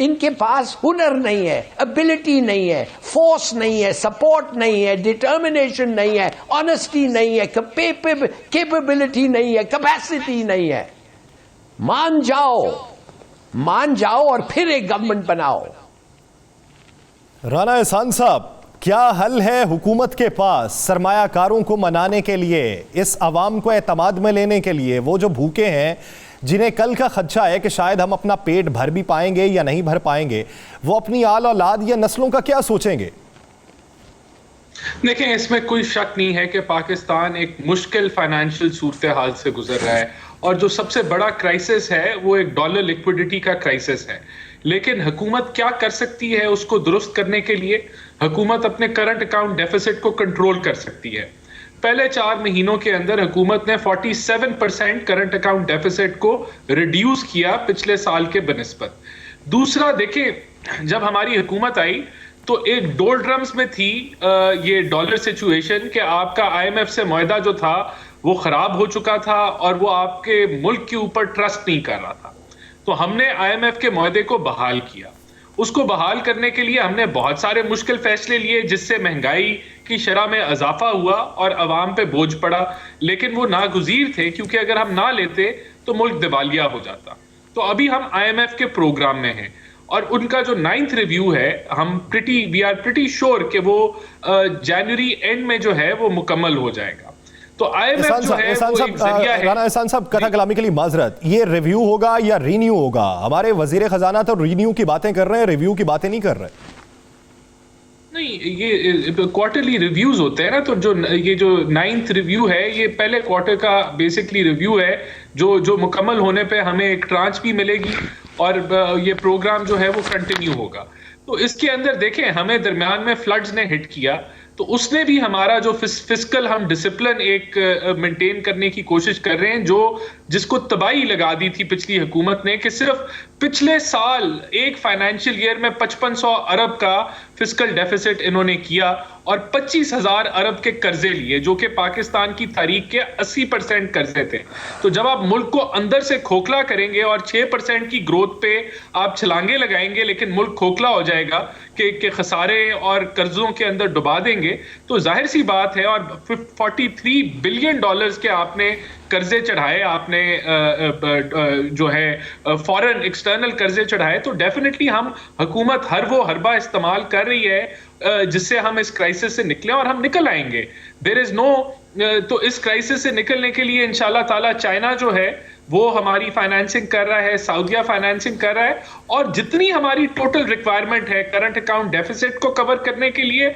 ان کے پاس ہنر نہیں ہے، ابلٹی نہیں ہے، فورس نہیں ہے، سپورٹ نہیں ہے، ڈٹرمنیشن نہیں ہے، آنیسٹی نہیں ہے، کیپیبلٹی نہیں ہے، کیپیسٹی نہیں ہے. مان جاؤ اور پھر ایک گورنمنٹ بناؤ. رانا احسان صاحب، کیا حل ہے حکومت کے پاس سرمایہ کاروں کو منانے کے لیے، اس عوام کو اعتماد میں لینے کے لیے؟ وہ جو بھوکے ہیں، جنہیں کل کا خدشہ ہے کہ شاید ہم اپنا پیٹ بھر بھی پائیں گے یا نہیں بھر پائیں گے، وہ اپنی آل اولاد یا نسلوں کا کیا سوچیں گے؟ دیکھیں، اس میں کوئی شک نہیں ہے کہ پاکستان ایک مشکل فائنینشیل صورتحال سے گزر رہا ہے، اور جو سب سے بڑا کرائسس ہے وہ ایک ڈالر لیکوڈیٹی کا کرائسس ہے. لیکن حکومت کیا کر سکتی ہے اس کو درست کرنے کے لیے؟ حکومت اپنے کرنٹ اکاؤنٹ ڈیفیسٹ کو کنٹرول کر سکتی ہے. پہلے 4 مہینوں کے اندر حکومت نے 47% کرنٹ اکاؤنٹ ڈیفیسٹ کو ریڈیوس کیا پچھلے سال کے بنسبت. دوسرا، دیکھیں، جب ہماری حکومت آئی تو ایک ڈولڈرمز میں تھی یہ ڈالر سچویشن کہ آپ کا IMF سے معاہدہ جو تھا وہ خراب ہو چکا تھا اور وہ آپ کے ملک کے اوپر ٹرسٹ نہیں کر رہا تھا. تو ہم نے IMF کے معاہدے کو بحال کیا. اس کو بحال کرنے کے لیے ہم نے بہت سارے مشکل فیصلے لیے، جس سے مہنگائی کی شرح میں اضافہ ہوا اور عوام پہ بوجھ پڑا، لیکن وہ ناگزیر تھے کیونکہ اگر ہم نہ لیتے تو ملک دیوالیہ ہو جاتا. تو ابھی ہم IMF کے پروگرام میں ہیں اور ان کا جو 9th ریویو ہے، وی آر پریٹی شور کہ وہ جنوری اینڈ میں جو ہے وہ مکمل ہو جائے گا. تو IMF جو ہے وہ ایک ذریعہ ہے. رانا احسان صاحب، کتھا کلامی کے لیے معذرت، یہ ریویو ہوگا یا رینیو ہوگا؟ ہمارے وزیر خزانہ تو رینیو کی باتیں کر رہے ہیں، ریویو کی باتیں نہیں کر رہے. نہیں، یہ کوارٹرلی ریویوز ہوتے ہیں نا، تو یہ جو 9th ریویو ہے یہ پہلے کوارٹر کا بیسکلی ریویو ہے جو مکمل ہونے پہ ہمیں ایک ٹرانچ بھی ملے گی اور یہ پروگرام جو ہے وہ کنٹینیو ہوگا. تو اس کے اندر دیکھیں، ہمیں درمیان میں فلڈز نے ہٹ کیا تو اس نے بھی ہمارا جو فسکل ہم ڈسپلن ایک مینٹین کرنے کی کوشش کر رہے ہیں، جس کو تباہی لگا دی تھی پچھلی حکومت نے، کہ صرف پچھلے سال ایک فائنینشیل ایئر میں 5500 ارب کا فسکل ڈیفیسٹ انہوں نے کیا اور 25,000 ارب کے قرضے لیے، جو کہ پاکستان کی تاریخ کے 80% قرضے تھے. تو جب آپ ملک کو اندر سے کھوکھلا کریں گے اور 6% کی گروتھ پہ آپ چھلانگے لگائیں گے لیکن ملک کھوکھلا ہو جائے گا کہ خسارے اور قرضوں کے اندر ڈبا دیں گے، تو ظاہر سی بات ہے. اور $43 بلین کے آپ نے قرضے چڑھائے، آپ نے جو ہے فورن ایکسٹرنل قرضے چڑھائے، تو ڈیفینیٹلی ہم حکومت ہر وہ حربہ استعمال کر رہی ہے جس سے ہم اس کرائسس سے نکلیں اور ہم نکل آئیں گے. تو اس کرائسس سے نکلنے کے لیے انشاءاللہ تعالی چائنا جو ہے وہ ہماری فائنینسنگ کر رہا ہے، سعودیہ فائنینسنگ کر رہا ہے، اور جتنی ہماری ٹوٹل ریکوائرمنٹ ہے کرنٹ اکاؤنٹ ڈیفیسٹ کو کور کرنے کے لیے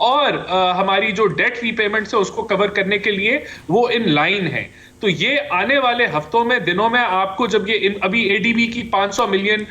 اور ہماری جو ڈیٹ ری پیمنٹس ہے اس کو کور کرنے کے لیے وہ ان لائن ہے. تو یہ آنے والے ہفتوں میں، دنوں میں آپ کو، جب یہ ابھی ADB کی $500 ملین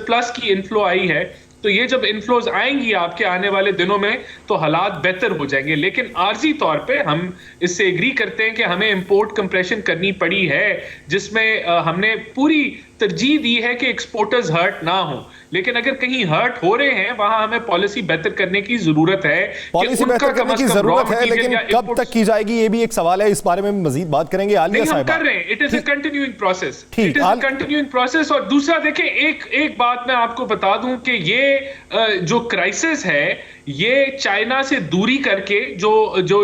پلس کی انفلو آئی ہے، تو یہ جب انفلوز آئیں گی آپ کے آنے والے دنوں میں تو حالات بہتر ہو جائیں گے. لیکن عارضی طور پہ ہم اس سے ایگری کرتے ہیں کہ ہمیں امپورٹ کمپریشن کرنی پڑی ہے، جس میں ہم نے پوری ترجیح دی ہے کہ ایکسپورٹرز ہرٹ نہ ہوں. لیکن اگر کہیں ہرٹ ہو رہے ہیں وہاں ہمیں پالیسی بہتر کرنے کی ضرورت ہے. پالیسی بہتر کرنے کی ضرورت ہے، لیکن کب تک کی جائے گی یہ بھی ایک سوال ہے. اس بارے میں مزید بات کریں گے. عالیہ صاحبہ، ہم کر رہے ہیں، it is a continuing process, it is a continuing process. اور دوسرا دیکھیں، ایک بات میں آپ کو بتا دوں کہ یہ جو کرائسس ہے یہ چائنا سے دوری کر کے، جو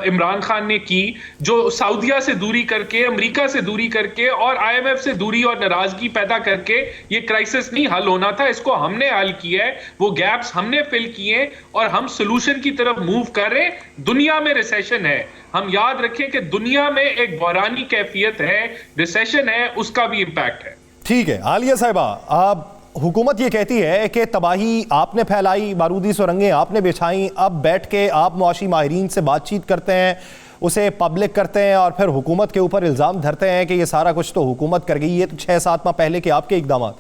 عمران خان نے کی، جو سعودیہ سے دوری کر کے، امریکہ سے دوری کر کے اور IMF سے دوری اور ناراضگی پیدا کر کے یہ کرائسس نہیں حل ہونا تھا. اس کو ہم نے حل کیا ہے، وہ گیپس ہم نے فل کیے اور ہم سلوشن کی طرف موو کر رہے ہیں. دنیا میں ریسیشن ہے، ہم یاد رکھیں کہ دنیا میں ایک بحرانی کیفیت ہے، ریسیشن ہے، اس کا بھی امپیکٹ ہے. ٹھیک ہے عالیہ صاحبہ، حکومت یہ کہتی ہے کہ تباہی آپ نے پھیلائی، بارودی سرنگیں آپ نے بچھائیں، اب بیٹھ کے آپ معاشی ماہرین سے بات چیت کرتے ہیں، اسے پبلک کرتے ہیں اور پھر حکومت کے اوپر الزام دھرتے ہیں کہ یہ سارا کچھ تو حکومت کر گئی. یہ تو 6-7 ماہ پہلے کے آپ کے اقدامات.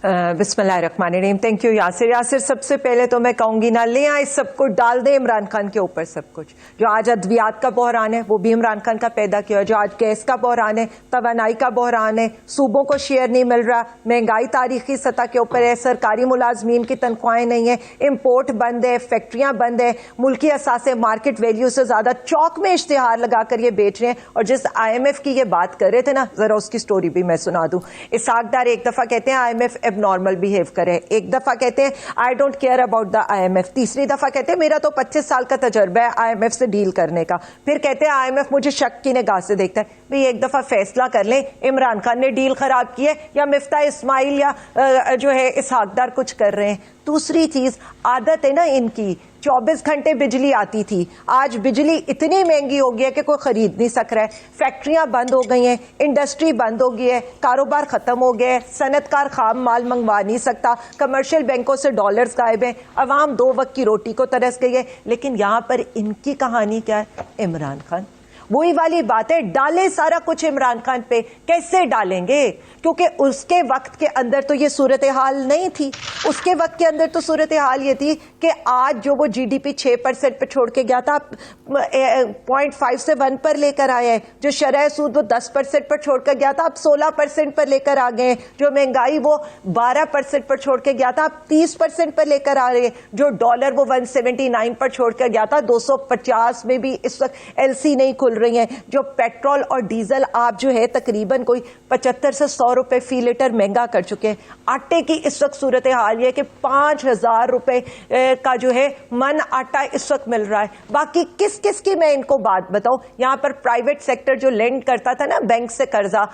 بسم اللہ الرحمن الرحیم. Thank you Yasir. سب سے پہلے تو میں کہوں گی نہ لے آئے سب کچھ ڈال دیں عمران خان کے اوپر. سب کچھ جو آج ادویات کا بحران ہے وہ بھی عمران خان کا پیدا کیا ہے. جو آج گیس کا بحران ہے, توانائی کا بحران ہے, صوبوں کو شیئر نہیں مل رہا, مہنگائی تاریخی سطح کے اوپر ہے, سرکاری ملازمین کی تنخواہیں نہیں ہیں, امپورٹ بند ہے, فیکٹریاں بند ہیں, ملکی اثاثے مارکیٹ ویلیو سے زیادہ چوک میں اشتہار لگا کر یہ بیچ رہے ہیں. اور جس IMF کی یہ بات کر رہے تھے نا, ذرا اس کی سٹوری بھی میں سنا دوں. اسحاق ڈار ایک دفعہ کہتے ہیں IMF اب نارمل بہیو کرے, ایک دفعہ کہتے ہیں I don't care about the IMF, تیسری دفعہ کہتے ہیں میرا تو 25 سال کا تجربہ ہے IMF سے ڈیل کرنے کا, پھر کہتے ہیں IMF مجھے شک کی نگاہ سے دیکھتا ہے. بھئی ایک دفعہ فیصلہ کر لیں, عمران خان نے ڈیل خراب کی ہے یا مفتاح اسماعیل یا جو ہے اسحاق ڈار کچھ کر رہے ہیں. دوسری چیز عادت ہے نا ان کی, 24 گھنٹے بجلی آتی تھی, آج بجلی اتنی مہنگی ہو گئی ہے کہ کوئی خرید نہیں سک رہا ہے, فیکٹریاں بند ہو گئی ہیں, انڈسٹری بند ہو گئی ہے, کاروبار ختم ہو گئے, صنعت کار خام مال منگوا نہیں سکتا, کمرشل بینکوں سے ڈالرز غائب ہیں, عوام 2 وقت کی روٹی کو ترس گئی ہے. لیکن یہاں پر ان کی کہانی کیا ہے؟ عمران خان. وہی والی بات ہے, ڈالیں سارا کچھ عمران خان پہ. کیسے ڈالیں گے؟ کیونکہ اس کے وقت کے اندر تو یہ صورتحال نہیں تھی. اس کے وقت کے اندر تو صورتحال یہ تھی کہ آج جو وہ GDP 6% پہ چھوڑ کے گیا تھا 0.5 سے 1 پر لے کر آیا ہے, جو شرح سود وہ 10% پر چھوڑ کر گیا تھا اب 16% پر لے کر آ گئے ہیں, جو مہنگائی وہ 12% پر چھوڑ کے گیا تھا اب 30% پر لے کر آ رہے ہیں, جو ڈالر وہ 179 پر چھوڑ کر گیا تھا 250 میں بھی اس وقت LC نہیں کھل رہی ہیں, جو پیٹرول اور ڈیزل آپ جو ہے تقریباً کوئی 75 سے 100 روپے فی لیٹر مہنگا کر چکے ہیں. آٹے کی اس وقت صورتحال یہ کہ 5000 روپے کا جو ہے من آٹا اس وقت مل رہا ہے. باقی کس کس کی میں ان کو بات بتاؤں. یہاں پر پرائیویٹ سیکٹر جو لینڈ کرتا تھا نا بینک سے قرضہ,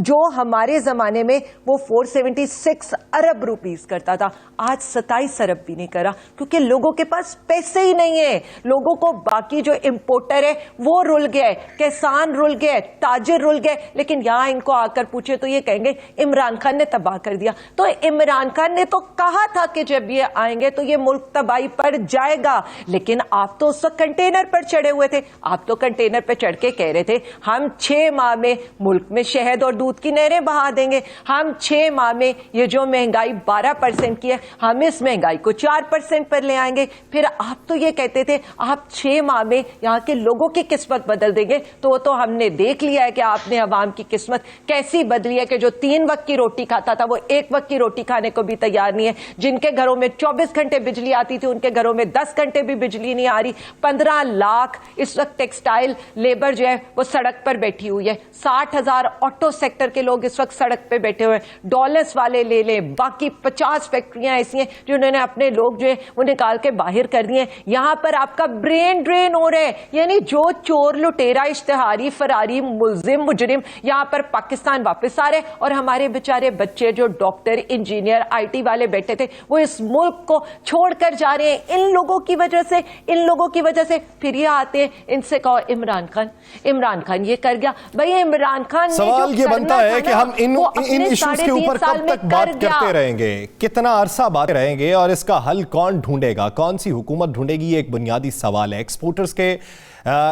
جو ہمارے زمانے میں وہ 476 ارب روپیز کرتا تھا, آج 27 ارب بھی نہیں کرا, کیونکہ لوگوں کے پاس پیسے ہی نہیں ہیں. لوگوں کو باقی جو امپورٹر ہے وہ رل گئے, کسان رل گئے, تاجر رل گئے. لیکن یہاں ان کو آ کر پوچھے تو یہ کہیں گے عمران خان نے تباہ کر دیا. تو عمران خان نے تو کہا تھا کہ جب یہ آئیں گے تو یہ ملک تباہی پر جائے گا, لیکن آپ تو اس وقت کنٹینر پر چڑھے ہوئے تھے. آپ تو کنٹینر پہ چڑھ کے کہہ رہے تھے ہم 6 ماہ میں ملک میں شہد اور دودھ کی نہریں بہا دیں گے, ہم 6 ماہ میں یہ جو مہنگائی 12% کی ہے ہم اس مہنگائی کو 4% پر لے آئیں گے. پھر آپ تو یہ کہتے تھے آپ 6 ماہ میں یہاں کے لوگوں کی قسمت بدل دیں گے. تو وہ تو ہم نے دیکھ لیا ہے کہ آپ نے عوام کی قسمت کیسی بدلی ہے, کہ جو 3 وقت کی روٹی کھاتا تھا وہ 1 وقت کی روٹی کھانے کو بھی تیار نہیں ہے. جن کے گھروں میں 24 گھنٹے بجلی آتی تھی ان کے گھروں میں 10 گھنٹے بھی بجلی نہیں آ رہی. 15 لاکھ اس وقت ٹیکسٹائل لیبر جو ہے وہ سڑک پر بیٹھی ہوئی ہے. 60,000 آٹو سیکٹر کے لوگ اس وقت سڑک پہ بیٹھے ہوئے. ڈالرز والے لے لیں, باقی 50 فیکٹریاں ایسی ہیں جنہوں نے اپنے لوگ جو ہے وہ نکال کے باہر کر دیے. یہاں پر آپ کا برین ڈرین ہو رہا ہے. یعنی جو چور لٹیرا اشتہاری فراری ملزم مجرم یہاں پر پاکستان واپس آ رہے, اور ہمارے بیچارے بچے جو ڈاکٹر انجینئر IT والے بیٹھے تھے وہ اس ملک کو چھوڑ کر جا رہے ہیں ان لوگوں کی وجہ سے, ان لوگوں کی وجہ سے. پھر یہ آتے ہیں ان سے کہو عمران خان یہ کر گیا. بھائی عمران خان سوال یہ بنتا ہے کہ ہم ان ایشوز کے اوپر کب تک بات کرتے رہیں گے, کتنا عرصہ بات رہیں گے, اور اس کا حل کون ڈھونڈے گا, کون سی حکومت ڈھونڈے گی؟ یہ ایک بنیادی سوال ہے. ایکسپورٹرز کے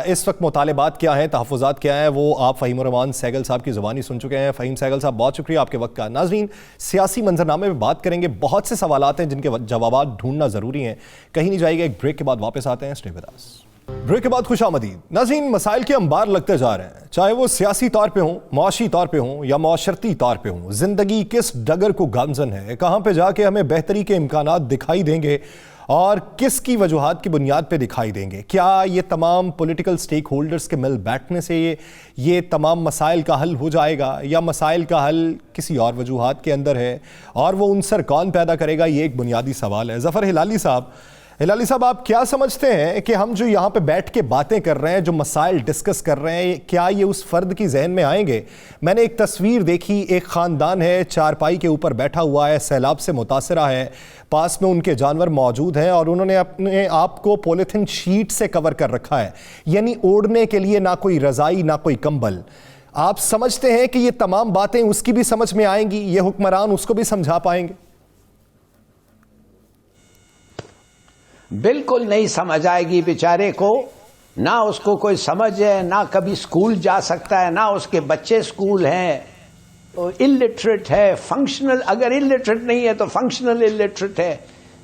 اس وقت مطالبات کیا ہیں, تحفظات کیا ہیں, وہ آپ فہیم الرحمان سہگل صاحب کی زبانی سن چکے ہیں. فہیم سہگل صاحب بہت شکریہ آپ کے وقت کا. ناظرین, سیاسی منظرنامے میں بات کریں گے, بہت سے سوالات ہیں جن کے جوابات ڈھونڈنا ضروری ہیں. کہیں نہیں جائے گا, ایک بریک کے بعد واپس آتے ہیں. Stay with us. بریک کے بعد خوش آمدید. ناظرین, مسائل کے انبار لگتے جا رہے ہیں, چاہے وہ سیاسی طور پہ ہوں, معاشی طور پہ ہوں یا معاشرتی طور پہ ہوں. زندگی کس ڈگر کو گامزن ہے, کہاں پہ جا کے ہمیں بہتری کے امکانات دکھائی دیں گے, اور کس کی وجوہات کی بنیاد پہ دکھائی دیں گے؟ کیا یہ تمام پولیٹیکل سٹیک ہولڈرز کے مل بیٹھنے سے یہ تمام مسائل کا حل ہو جائے گا, یا مسائل کا حل کسی اور وجوہات کے اندر ہے, اور وہ عنصر کون پیدا کرے گا؟ یہ ایک بنیادی سوال ہے. ظفر ہلالی صاحب, آپ کیا سمجھتے ہیں کہ ہم جو یہاں پہ بیٹھ کے باتیں کر رہے ہیں, جو مسائل ڈسکس کر رہے ہیں, کیا یہ اس فرد کی ذہن میں آئیں گے؟ میں نے ایک تصویر دیکھی, ایک خاندان ہے, چارپائی کے اوپر بیٹھا ہوا ہے, سیلاب سے متاثرہ ہے, پاس میں ان کے جانور موجود ہیں, اور انہوں نے اپنے آپ کو پولیتھین شیٹ سے کور کر رکھا ہے, یعنی اوڑھنے کے لیے نہ کوئی رضائی نہ کوئی کمبل. آپ سمجھتے ہیں کہ یہ تمام باتیں اس کی بھی سمجھ میں آئیں گی, یہ حکمران اس کو بھی سمجھا پائیں گے؟ بالکل نہیں سمجھ آئے گی بیچارے کو. نہ اس کو کوئی سمجھ ہے, نہ کبھی سکول جا سکتا ہے, نہ اس کے بچے سکول ہیں. الٹریٹ ہے, فنکشنل, اگر الٹریٹ نہیں ہے تو فنکشنل الٹریٹ ہے.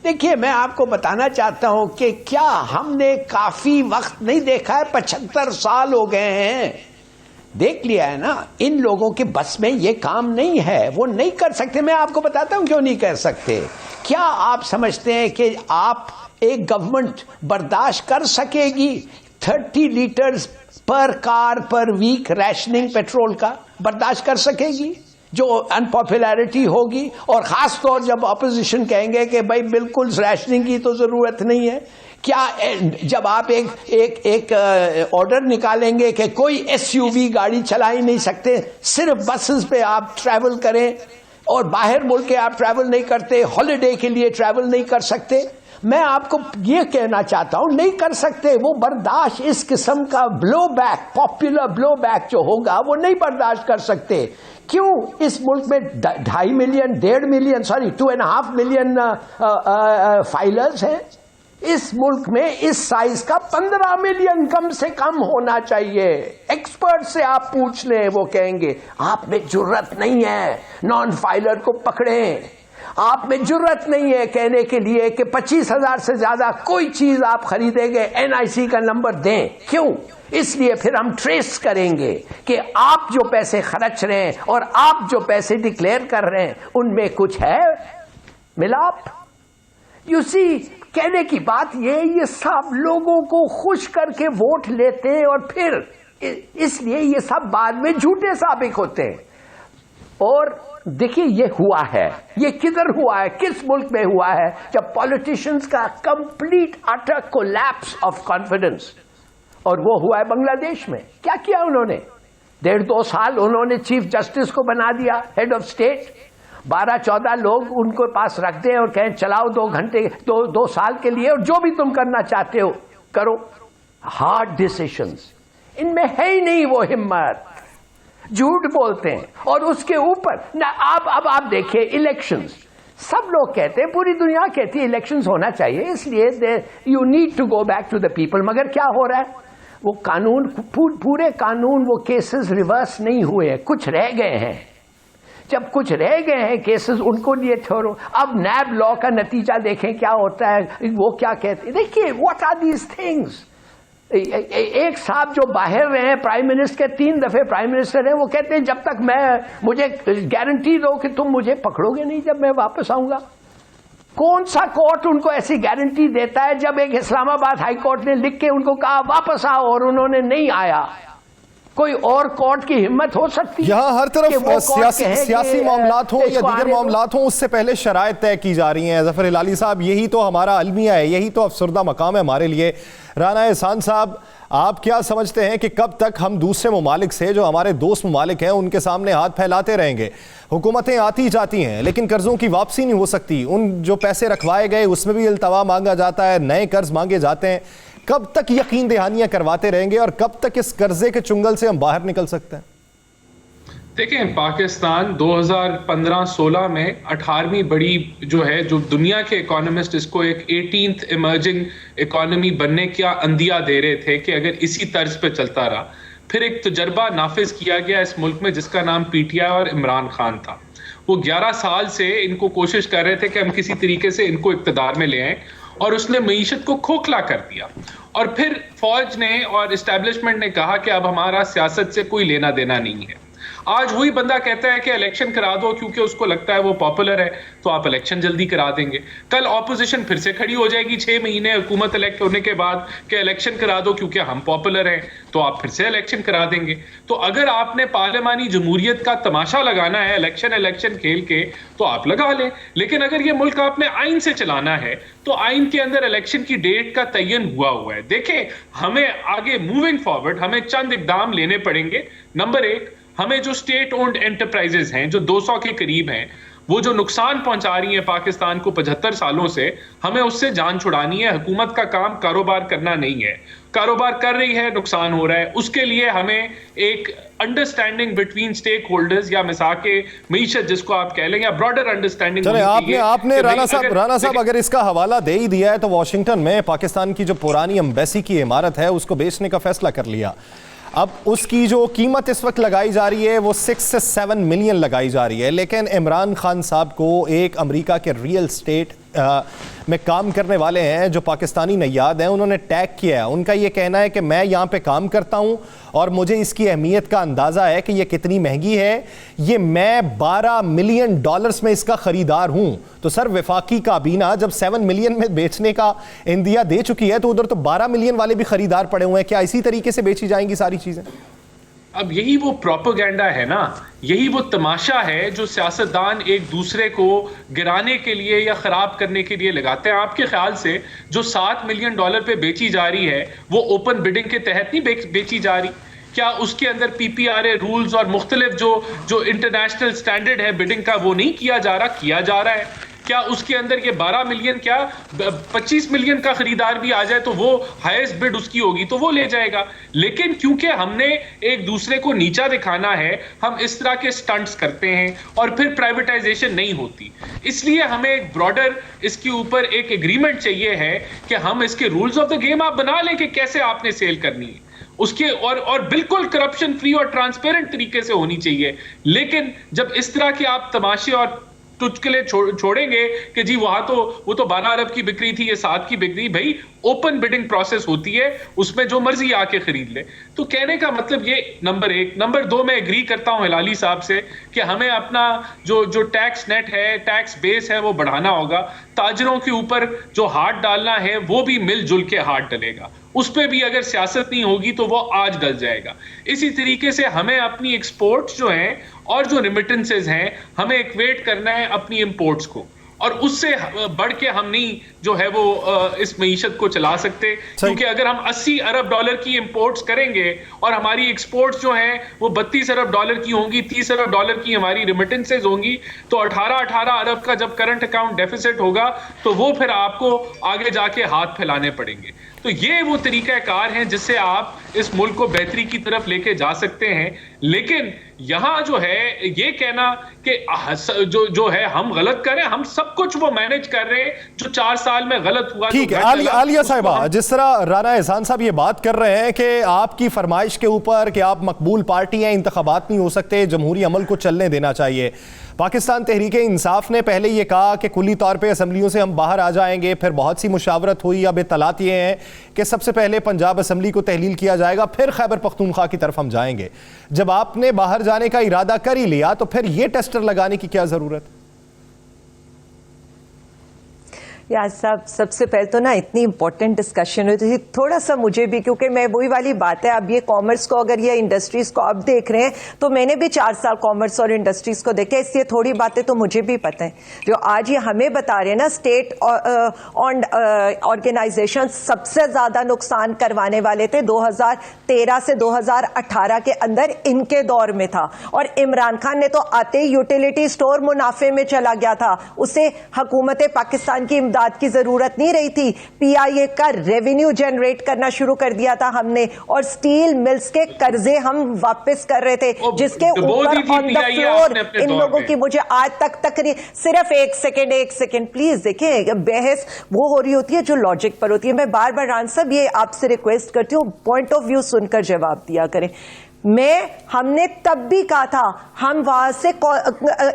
دیکھیے میں آپ کو بتانا چاہتا ہوں کہ کیا ہم نے کافی وقت نہیں دیکھا ہے, 75 سال ہو گئے ہیں, دیکھ لیا ہے نا. ان لوگوں کے بس میں یہ کام نہیں ہے, وہ نہیں کر سکتے. میں آپ کو بتاتا ہوں کیوں نہیں کر سکتے. کیا آپ سمجھتے ہیں کہ آپ ایک گورنمنٹ برداشت کر سکے گی 30 لیٹرز پر کار پر ویک ریشننگ پیٹرول کا برداشت کر سکے گی؟ جو انپاپولیرٹی ہوگی, اور خاص طور جب اپوزیشن کہیں گے کہ بھائی بالکل ریشننگ کی تو ضرورت نہیں ہے. کیا جب آپ ایک آرڈر نکالیں گے کہ کوئی ایس یو وی گاڑی چلا ہی نہیں سکتے, صرف بسز پہ آپ ٹریول کریں, اور باہر ملک کے آپ ٹریول نہیں کرتے, ہالیڈے کے لیے ٹریول نہیں کر سکتے, میں آپ کو یہ کہنا چاہتا ہوں نہیں کر سکتے. وہ برداشت, اس قسم کا بلو بیک, پاپولر بلو بیک جو ہوگا وہ نہیں برداشت کر سکتے. کیوں؟ اس ملک میں 2.5 ملین 2.5 ملین فائلرز ہیں. اس ملک میں اس سائز کا 15 ملین کم سے کم ہونا چاہیے. ایکسپرٹ سے آپ پوچھ لیں, وہ کہیں گے آپ میں جرت نہیں ہے نان فائلر کو پکڑیں, آپ میں جرت نہیں ہے کہنے کے لیے کہ 25,000 سے زیادہ کوئی چیز آپ خریدیں گے NIC کا نمبر دیں. کیوں؟ اس لیے پھر ہم ٹریس کریں گے کہ آپ جو پیسے خرچ رہے ہیں اور آپ جو پیسے ڈکلیئر کر رہے ہیں ان میں کچھ ہے ملاپ. یو سی, کہنے کی بات یہ سب لوگوں کو خوش کر کے ووٹ لیتے ہیں, اور پھر اس لیے یہ سب بعد میں جھوٹے ثابت ہوتے ہیں. اور دیکھیے یہ ہوا ہے, یہ کدھر ہوا ہے, کس ملک میں ہوا ہے, جب پالیٹیشینز کا کمپلیٹ اٹر کولیپس آف کانفیڈنس, اور وہ ہوا ہے بنگلہ دیش میں. کیا کیا انہوں نے؟ 1.5-2 سال انہوں نے چیف جسٹس کو بنا دیا ہیڈ آف اسٹیٹ, 12-14 لوگ ان کے پاس رکھ دیں اور کہیں چلاؤ 2 گھنٹے 2 سال کے لیے, اور جو بھی تم کرنا چاہتے ہو کرو. ہارڈ ڈیسیشنز ان میں ہے ہی نہیں وہ ہمت, جھوٹ بولتے ہیں. اور اس کے اوپر اب آپ دیکھیں الیکشنز, سب لوگ کہتے ہیں, پوری دنیا کہتی ہے الیکشنز ہونا چاہیے, اس لیے you need to go back to the people. مگر کیا ہو رہا ہے, وہ قانون, پورے قانون, وہ کیسز ریورس نہیں ہوئے, کچھ رہ گئے ہیں. جب کچھ رہ گئے ہیں کیسز, ان کو لیے چھوڑو. اب نیب لا کا نتیجہ دیکھیں کیا ہوتا ہے, وہ کیا کہتے ہیں. دیکھیے واٹ آر دیز تھنگز. ایک صاحب جو باہر رہے ہیں, پرائم منسٹر کے 3 دفعے پرائم منسٹر ہیں, وہ کہتے ہیں جب تک مجھے گارنٹی دو کہ تم مجھے پکڑو گے نہیں جب میں واپس آؤں گا. کون سا کورٹ ان کو ایسی گارنٹی دیتا ہے؟ جب ایک اسلام آباد ہائی کورٹ نے لکھ کے ان کو کہا واپس آؤ اور انہوں نے نہیں آیا, کوئی اور کورٹ کی ہمت ہو سکتی؟ یہاں ہر طرف سیاسی معاملات ہوں یا دیگر معاملات ہوں, اس سے پہلے شرائط طے کی جا رہی ہیں. ظفر ہلالی صاحب, یہی تو ہمارا المیہ ہے, یہی تو افسردہ مقام ہے ہمارے لیے. رانا احسان صاحب, آپ کیا سمجھتے ہیں کہ کب تک ہم دوسرے ممالک سے, جو ہمارے دوست ممالک ہیں, ان کے سامنے ہاتھ پھیلاتے رہیں گے؟ حکومتیں آتی جاتی ہیں لیکن قرضوں کی واپسی نہیں ہو سکتی, ان جو پیسے رکھوائے گئے اس میں بھی التوا مانگا جاتا ہے, نئے قرض مانگے جاتے ہیں. کب تک یقین دہانیاں کرواتے رہیں گے اور کب تک اس قرضے کے چنگل سے ہم باہر نکل سکتے ہیں؟ دیکھیں, پاکستان 2015-16 میں 18ویں بڑی جو ہے, جو دنیا کے اکانومسٹ اس کو ایک 18th ایمرجنگ اکانومی بننے کا اندیا دے رہے تھے کہ اگر اسی طرز پہ چلتا رہا. پھر ایک تجربہ نافذ کیا گیا اس ملک میں جس کا نام PTI اور عمران خان تھا. وہ 11 سال سے ان کو کوشش کر رہے تھے کہ ہم کسی طریقے سے ان کو اقتدار میں لے آئیں, اور اس نے معیشت کو کھوکھلا کر دیا. اور پھر فوج نے اور اسٹیبلشمنٹ نے کہا کہ اب ہمارا سیاست سے کوئی لینا دینا نہیں ہے. آج وہی بندہ کہتا ہے کہ الیکشن کرا دو کیونکہ اس کو لگتا ہے وہ پاپولر ہے, تو آپ الیکشن جلدی کرا دیں گے. کل اپوزیشن پھر سے کھڑی ہو جائے گی 6 مہینے حکومت الیکٹ ہونے کے بعد کہ الیکشن کرا دو کیونکہ ہم پاپولر ہیں, تو آپ پھر سے الیکشن کرا دیں گے. تو اگر آپ نے پارلیمانی جمہوریت کا تماشا لگانا ہے الیکشن کھیل کے, تو آپ لگا لیں. لیکن اگر یہ ملک آپ نے آئین سے چلانا ہے تو آئین کے اندر الیکشن کی ڈیٹ کا تعین ہوا ہے. دیکھیں, ہمیں آگے موونگ فارورڈ ہمیں چند اقدام لینے پڑیں گے. نمبر 1, ہمیں جو اسٹیٹ اونڈ انٹرپرائزز ہیں جو 200 کے قریب ہیں, وہ جو نقصان پہنچا رہی ہیں پاکستان کو 75 سالوں سے, ہمیں اس سے جان چھڑانی ہے. حکومت کا کام کاروبار کرنا نہیں ہے, کاروبار کر رہی ہے, نقصان ہو رہا ہے. اس کے لیے ہمیں ایک انڈرسٹینڈنگ بٹوین اسٹیک ہولڈرز یا مساق معیشت جس کو آپ کہہ لیں, یا براڈر انڈرسٹینڈنگ. آپ نے رانا صاحب اگر اس کا حوالہ دے ہی دیا ہے تو واشنگٹن میں پاکستان کی جو پرانی ایمبیسی کی عمارت ہے اس کو بیچنے کا فیصلہ کر لیا. اب اس کی جو قیمت اس وقت لگائی جا رہی ہے وہ 6 سے 7 ملین لگائی جا رہی ہے، لیکن عمران خان صاحب کو ایک امریکہ کے ریئل اسٹیٹ میں کام کرنے والے ہیں جو پاکستانی نیاد ہیں، انہوں نے ٹیگ کیا ہے. ان کا یہ کہنا ہے کہ میں یہاں پہ کام کرتا ہوں اور مجھے اس کی اہمیت کا اندازہ ہے کہ یہ کتنی مہنگی ہے. یہ میں $12 ملین میں اس کا خریدار ہوں. تو سر وفاقی کابینہ جب 7 ملین میں بیچنے کا اندیا دے چکی ہے تو ادھر تو 12 ملین والے بھی خریدار پڑے ہوئے ہیں. کیا اسی طریقے سے بیچی جائیں گی ساری چیزیں؟ اب یہی وہ پروپیگنڈا ہے نا، یہی وہ تماشا ہے جو سیاستدان ایک دوسرے کو گرانے کے لیے یا خراب کرنے کے لیے لگاتے ہیں. آپ کے خیال سے جو $7 ملین پہ بیچی جا رہی ہے وہ اوپن بڈنگ کے تحت نہیں بیچی جا رہی؟ کیا اس کے اندر PPRA رولز اور مختلف جو انٹرنیشنل سٹینڈرڈ ہے بڈنگ کا وہ نہیں کیا جا رہا؟ کیا جا رہا ہے. کیا اس کے اندر یہ 12 ملین کیا 25 ملین کا خریدار بھی آ جائے تو وہ ہائیسٹ بڈ اس کی ہوگی تو وہ لے جائے گا. لیکن کیونکہ ہم نے ایک دوسرے کو نیچا دکھانا ہے، ہم اس طرح کے سٹنٹس کرتے ہیں اور پھر پرائیویٹائزیشن نہیں ہوتی. اس لیے ہمیں ایک براڈر اس کے اوپر ایک ایگریمنٹ چاہیے ہے کہ ہم اس کے رولز آف دا گیم آپ بنا لیں کہ کیسے آپ نے سیل کرنی ہے اس کے، اور بالکل کرپشن فری اور ٹرانسپیرنٹ طریقے سے ہونی چاہیے. لیکن جب اس طرح کے آپ تماشے اور چٹکلے چھوڑیں گے کہ جی وہاں تو وہ تو 12 ارب کی بکری تھی، یہ 7 کی بکری، بھائی اوپن بڈنگ پروسیس ہوتی ہے، اس میں جو مرضی آ کے خرید لے. تو کہنے کا مطلب یہ نمبر 1. نمبر 2 میں ایگری کرتا ہوں ہلالی صاحب سے کہ ہمیں اپنا جو ٹیکس نیٹ ہے، ٹیکس بیس ہے، وہ بڑھانا ہوگا. تاجروں کے اوپر جو ہاتھ ڈالنا ہے وہ بھی مل جل کے ہاتھ ڈلے گا، اس پہ بھی اگر سیاست نہیں ہوگی تو وہ آج ڈل جائے گا. اسی طریقے سے ہمیں اپنی ایکسپورٹس جو ہیں اور جو ریمیٹنسز ہیں ہمیں ایکویٹ کرنا ہے اپنی امپورٹس کو، اور اس سے بڑھ کے ہم نہیں جو ہے وہ اس معیشت کو چلا سکتے. کیونکہ اگر ہم $80 ارب کی امپورٹس کریں گے اور ہماری ایکسپورٹس جو ہیں وہ $32 ارب کی ہوں گی، $30 ارب کی ہماری ریمیٹنسز ہوں گی، تو 18 ارب کا جب کرنٹ اکاؤنٹ ڈیفیسٹ ہوگا تو وہ پھر آپ کو آگے جا کے ہاتھ پھیلانے پڑیں گے. تو یہ وہ طریقہ کار ہیں جس سے آپ اس ملک کو بہتری کی طرف لے کے جا سکتے ہیں. لیکن یہاں جو ہے یہ کہنا کہ جو ہے ہم غلط کر رہے ہیں، ہم سب کچھ وہ مینج کر رہے ہیں جو 4 سال میں غلط ہوا. ٹھیک ہے عالیہ صاحبہ، جس طرح رانا احسان صاحب یہ بات کر رہے ہیں کہ آپ کی فرمائش کے اوپر کہ آپ مقبول پارٹی ہیں، انتخابات نہیں ہو سکتے، جمہوری عمل کو چلنے دینا چاہیے. پاکستان تحریک انصاف نے پہلے یہ کہا کہ کلی طور پہ اسمبلیوں سے ہم باہر آ جائیں گے، پھر بہت سی مشاورت ہوئی. اب اطلاعات یہ ہیں کہ سب سے پہلے پنجاب اسمبلی کو تحلیل کیا جائے گا، پھر خیبر پختونخوا کی طرف ہم جائیں گے. جب آپ نے باہر جانے کا ارادہ کر ہی لیا تو پھر یہ ٹیسٹر لگانے کی کیا ضرورت؟ یار صاحب، سب سے پہلے تو نا اتنی امپورٹنٹ ڈسکشن ہوئی تھی، تھوڑا سا مجھے بھی، کیونکہ میں وہی والی بات ہے، اب یہ کامرس کو اگر یہ انڈسٹریز کو اب دیکھ رہے ہیں تو میں نے بھی 4 سال کامرس اور انڈسٹریز کو دیکھا، اس لیے تھوڑی باتیں تو مجھے بھی پتہ ہیں. جو آج یہ ہمیں بتا رہے ہیں نا اسٹیٹ آرگنائزیشن سب سے زیادہ نقصان کروانے والے تھے 2013 سے 2018 کے اندر، ان کے دور میں تھا. اور عمران خان نے تو آتے ہی یوٹیلیٹی سٹور منافع میں چلا گیا تھا، اسے حکومت پاکستان کی امداد کی ضرورت نہیں رہی تھی. PIA کا ریونیو جنریٹ کرنا شروع کر دیا تھا ہم نے، اور سٹیل ملز کے قرضے ہم واپس کر رہے تھے، جس کے اوپر آن دا فلور ان لوگوں کی مجھے آج تک صرف ایک سیکنڈ پلیز دیکھیں، بحث وہ ہو رہی ہوتی ہے جو لاجک پر ہوتی ہے. میں بار بار ران صاحب یہ آپ سے ریکویسٹ کرتی ہوں پوائنٹ آف ویو سن کر جواب دیا کریں. ہم نے تب بھی کہا تھا، ہم وہاں سے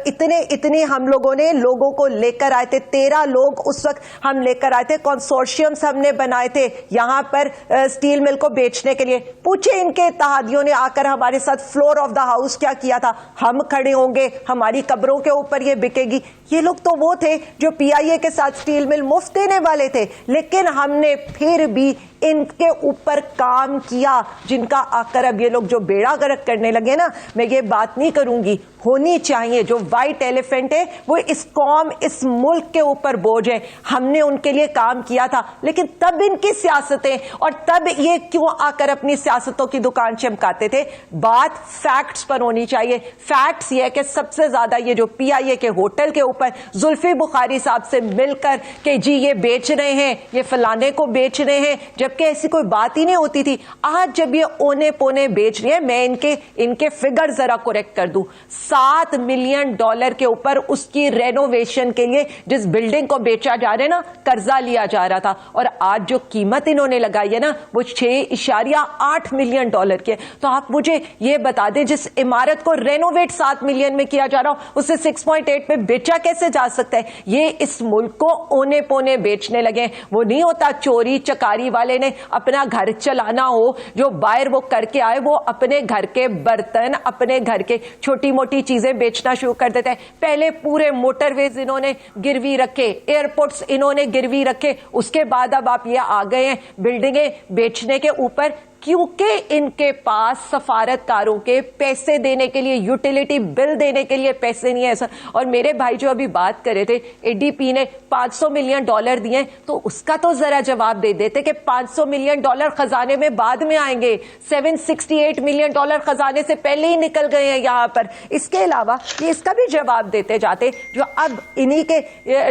اتنے ہم لوگوں نے لوگوں کو لے کر آئے تھے، 13 لوگ اس وقت ہم لے کر آئے تھے، کنسورشیمز ہم نے بنائے تھے یہاں پر سٹیل مل کو بیچنے کے لیے. پوچھے ان کے اتحادیوں نے آ کر ہمارے ساتھ فلور آف دا ہاؤس کیا کیا تھا، ہم کھڑے ہوں گے، ہماری قبروں کے اوپر یہ بکے گی. یہ لوگ تو وہ تھے جو PIA کے ساتھ سٹیل مل مفت دینے والے تھے، لیکن ہم نے پھر بھی ان کے اوپر کام کیا، جن کا آ کر اب یہ لوگ جو بیڑا گرک کرنے لگے نا. میں یہ بات نہیں کروں گی، ہونی چاہیے، جو وائٹ ایلیفنٹ ہے وہ اس قوم اس ملک کے اوپر بوجھ ہے. ہم نے ان کے لیے کام کیا تھا، لیکن تب ان کی سیاستیں اور تب یہ کیوں آ کر اپنی سیاستوں کی دکان چمکاتے تھے. بات فیکٹس پر ہونی چاہیے. فیکٹس یہ ہے کہ سب سے زیادہ یہ جو PIA کے ہوٹل کے اوپر زلفی بخاری صاحب سے مل کر کہ جی یہ بیچ رہے ہیں، یہ فلانے کو بیچ رہے ہیں، جبکہ ایسی کوئی بات ہی نہیں ہوتی تھی. آج جب یہ اونے پونے بیچ رہے ہیں، میں ان کے فگر ذرا کریکٹ کر دوں. $7 ملین کے اوپر اس کی رینوویشن کے لیے جس بلڈنگ کو بیچا جا رہا ہے نا, قرضہ لیا جا رہا تھا, اور آج جو قیمت انہوں نے لگائی ہے نا وہ $6.8 ملین کی ہے. تو آپ مجھے یہ بتا دیں جس عمارت کو رینوویٹ 7 ملین میں کیا جا رہا ہو اسے 6.8 میں بیچا کیسے جا سکتا ہے؟ یہ اس ملک کو اونے پونے بیچنے لگے. وہ نہیں ہوتا چوری چکاری والے نے اپنا گھر چلانا ہو, جو باہر وہ کر کے آئے وہ اپنے گھر کے برتن, اپنے گھر کے چھوٹی موٹی چیزیں بیچنا شروع کر دیتے ہیں. پہلے پورے موٹر ویز انہوں نے گروی رکھے, ایئرپورٹس انہوں نے گروی رکھے, اس کے بعد اب آپ یہ آ گئے ہیں بلڈنگیں بیچنے کے اوپر, کیونکہ ان کے پاس سفارتکاروں کے پیسے دینے کے لیے, یوٹیلیٹی بل دینے کے لیے پیسے نہیں ہے سر. اور میرے بھائی جو ابھی بات کر رہے تھے ADP نے $500 ملین دیے, تو اس کا تو ذرا جواب دے دیتے کہ $500 ملین خزانے میں بعد میں آئیں گے, $768 ملین خزانے سے پہلے ہی نکل گئے ہیں یہاں پر. اس کے علاوہ یہ اس کا بھی جواب دیتے جاتے جو اب انہی کے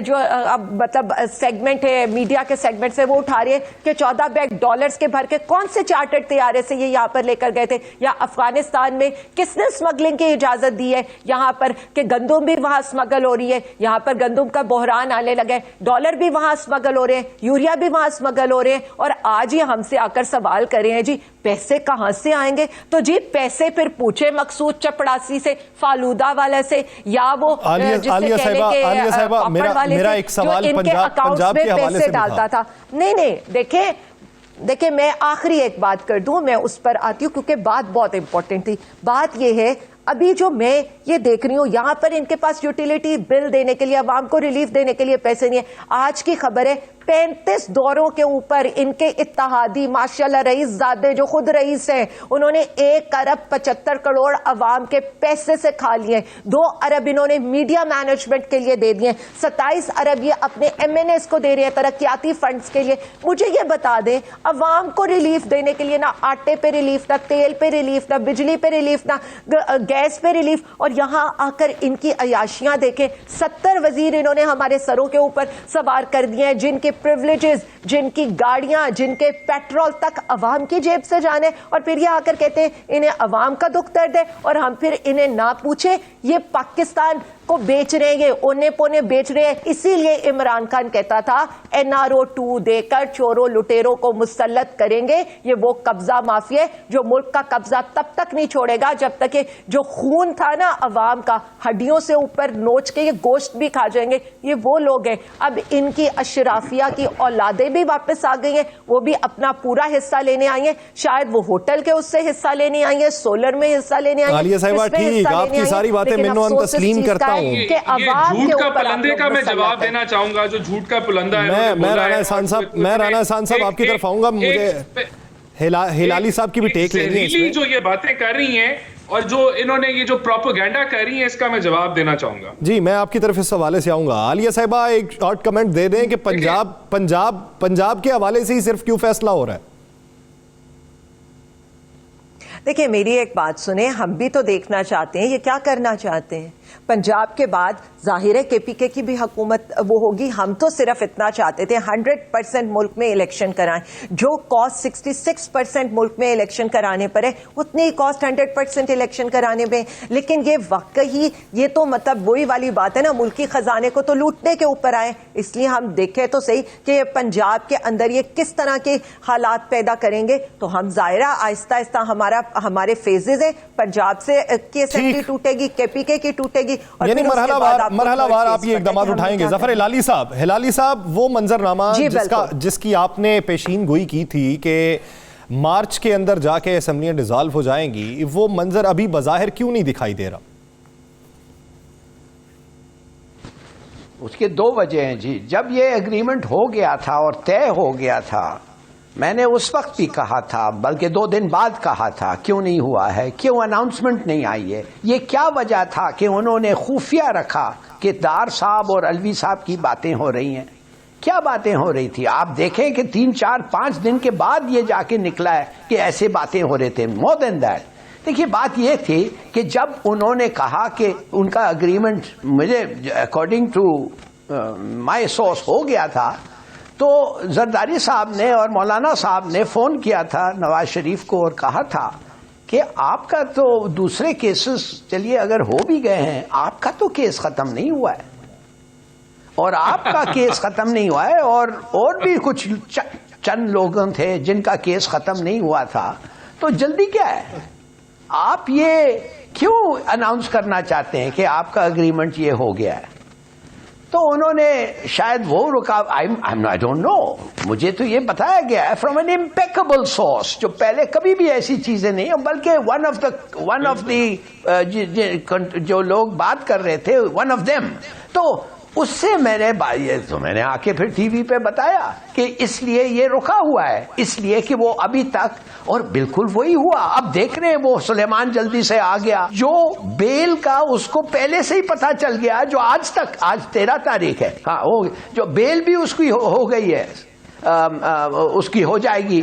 جو اب مطلب سیگمنٹ ہے میڈیا کے سیگمنٹ سے وہ اٹھا رہے ہیں کہ 14 بیگ ڈالرز کے بھر کے کون سے چارٹر طیارے سے یہ یہاں پر لے کر گئے تھے, یا افغانستان میں کس نے اسمگلنگ کی اجازت دی ہے یہاں پر کہ گندم بھی وہاں اسمگل ہو رہی ہے, یہاں پر گندم کا بحران آنے لگا ہے, ڈالر بھی وہاں اسمگل ہو رہے ہیں, یوریا بھی وہاں اسمگل ہو رہے ہیں, اور آج یہ ہم سے آ کر سوال کر رہے ہیں جی پیسے کہاں سے آئیں گے. تو جی پیسے پھر پوچھے مقصود چپڑاسی سے, فالودہ والے سے, یا وہ عالیہ صاحبہ میرا ایک سوال پنجاب کے حوالے سے ڈالتا تھا. نہیں دیکھیں میں آخری ایک بات کر دوں, میں اس پر آتی ہوں کیونکہ بات بہت امپورٹنٹ تھی. بات یہ ہے ابھی جو میں یہ دیکھ رہی ہوں یہاں پر ان کے پاس یوٹیلیٹی بل دینے کے لیے, عوام کو ریلیف دینے کے لیے پیسے نہیں ہے. آج کی خبر ہے 35 دوروں کے اوپر ان کے اتحادی ماشاءاللہ رئیس زادے جو خود رئیس ہیں انہوں نے 1.75 کروڑ عوام کے پیسے سے کھا لیے. 2 ارب انہوں نے میڈیا مینجمنٹ کے لیے دے دیے, 27 ارب یہ اپنے MNAs کو دے رہے ہیں ترقیاتی فنڈز کے لیے. مجھے یہ بتا دیں عوام کو ریلیف دینے کے لیے نہ آٹے پہ ریلیف, نہ تیل پہ ریلیف, نہ بجلی پہ ریلیف, نہ گیس پہ ریلیف, اور یہاں آ کر ان کی عیاشیاں دیکھیں. 70 وزیر انہوں نے ہمارے سروں کے اوپر سوار کر دیے ہیں, جن کے پریولیجز, جن کی گاڑیاں, جن کے پیٹرول تک عوام کی جیب سے جانے, اور پھر یہ آ کر کہتے ہیں انہیں عوام کا دکھ درد ہے, اور ہم پھر انہیں نہ پوچھیں. یہ پاکستان کو بیچ رہے ہیں, یہ اونے پونے بیچ رہے ہیں. اسی لیے عمران خان کہتا تھا NRO 2 دے کر چوروں لٹیروں کو مسلط کریں گے. یہ وہ قبضہ مافیا ہے جو ملک کا قبضہ تب تک نہیں چھوڑے گا جب تک کہ جو خون تھا نا عوام کا ہڈیوں سے اوپر نوچ کے یہ گوشت بھی کھا جائیں گے. یہ وہ لوگ ہیں. اب ان کی اشرافیہ کی اولادیں بھی واپس آ گئی ہیں, وہ بھی اپنا پورا حصہ لینے آئی ہیں. شاید وہ ہوٹل کے اس سے حصہ لینے آئی ہیں, سولر میں حصہ لینے آئی ہیں. عالیہ صاحبہ ٹھیک, آپ کی ساری باتیں میں تسلیم کرتا ہوں. یہ جھوٹ کا پلندے کا میں جواب دینا چاہوں گا, جو جھوٹ کا پلندہ ہے. میں رانا احسان صاحب آپ کی طرف آؤں گا. مجھے ہلالی صاحب کی بھی ٹیک لینی ہے اس میں. جو یہ باتیں کر رہی ہیں اور جو انہوں نے یہ جو پروپیگنڈا کر رہی ہیں اس کا میں جواب دینا چاہوں گا. جی میں آپ کی طرف اس حوالے سے آؤں گا. عالیہ صاحبہ ایک شارٹ کمنٹ دے دیں کہ پنجاب کے حوالے سے ہی صرف کیوں فیصلہ ہو رہا ہے؟ دیکھیں میری ایک بات سنیں, ہم بھی تو دیکھنا چاہتے ہیں یہ کیا کرنا چاہتے ہیں. پنجاب کے بعد ظاہر ہے KPK کی بھی حکومت وہ ہوگی. ہم تو صرف اتنا چاہتے تھے 100% ملک میں الیکشن کرائیں. جو کاسٹ 66% ملک میں الیکشن کرانے پر ہے اتنی ہی کاسٹ 100% الیکشن کرانے میں. لیکن یہ واقعی یہ تو مطلب وہی والی بات ہے نا, ملکی خزانے کو تو لوٹنے کے اوپر آئے. اس لیے ہم دیکھیں تو صحیح کہ پنجاب کے اندر یہ کس طرح کے حالات پیدا کریں گے. تو ہم ظاہرہ آہستہ آہستہ ہمارے فیزز ہیں. پنجاب سے کی اسمبلی ٹوٹے گی, KPK کی ٹوٹے گی, یعنی مرحلہ وار آپ یہ اقدامات اٹھائیں گے. ظفر ہلالی صاحب وہ منظرنامہ جس کی آپ نے پیشین گوئی کی تھی کہ مارچ کے اندر جا کے اسمبلیاں ڈیزالو ہو جائیں گی, وہ منظر ابھی بظاہر کیوں نہیں دکھائی دے رہا؟ اس کے 2 وجہ ہیں جی. جب یہ ایگریمنٹ ہو گیا تھا اور طے ہو گیا تھا, میں نے اس وقت بھی کہا تھا, بلکہ 2 دن بعد کہا تھا, کیوں نہیں ہوا ہے, کیوں اناؤنسمنٹ نہیں آئی ہے. یہ کیا وجہ تھا کہ انہوں نے خفیہ رکھا کہ دار صاحب اور الوی صاحب کی باتیں ہو رہی ہیں. کیا باتیں ہو رہی تھی؟ آپ دیکھیں کہ 3 4 5 دن کے بعد یہ جا کے نکلا ہے کہ ایسے باتیں ہو رہے تھے. مور دین دیٹ, دیکھیے بات یہ تھی کہ جب انہوں نے کہا کہ ان کا اگریمنٹ مجھے اکارڈنگ ٹو مائی سورس ہو گیا تھا, تو زرداری صاحب نے اور مولانا صاحب نے فون کیا تھا نواز شریف کو اور کہا تھا کہ آپ کا تو دوسرے کیسز چلیے اگر ہو بھی گئے ہیں، آپ کا تو کیس ختم نہیں ہوا ہے، اور آپ کا کیس ختم نہیں ہوا ہے، اور بھی کچھ چند لوگ تھے جن کا کیس ختم نہیں ہوا تھا، تو جلدی کیا ہے؟ آپ یہ کیوں اناؤنس کرنا چاہتے ہیں کہ آپ کا اگریمنٹ یہ ہو گیا ہے؟ تو انہوں نے شاید وہ I don't know، مجھے تو یہ بتایا گیا ہے فرام این امپیکیبل سورس، جو پہلے کبھی بھی ایسی چیزیں نہیں ہیں، بلکہ ون آف دی جو لوگ بات کر رہے تھے، ون آف دیم، تو اس سے میں نے آ کے پھر ٹی وی پہ بتایا کہ اس لیے یہ رکا ہوا ہے، اس لیے کہ وہ ابھی تک، اور بالکل وہی ہوا۔ اب دیکھ رہے ہیں وہ سلیمان جلدی سے آ گیا، جو بیل کا اس کو پہلے سے ہی پتا چل گیا، جو آج 13 تاریخ ہے، ہاں جو بیل بھی اس کی ہو گئی ہے، اس کی ہو جائے گی۔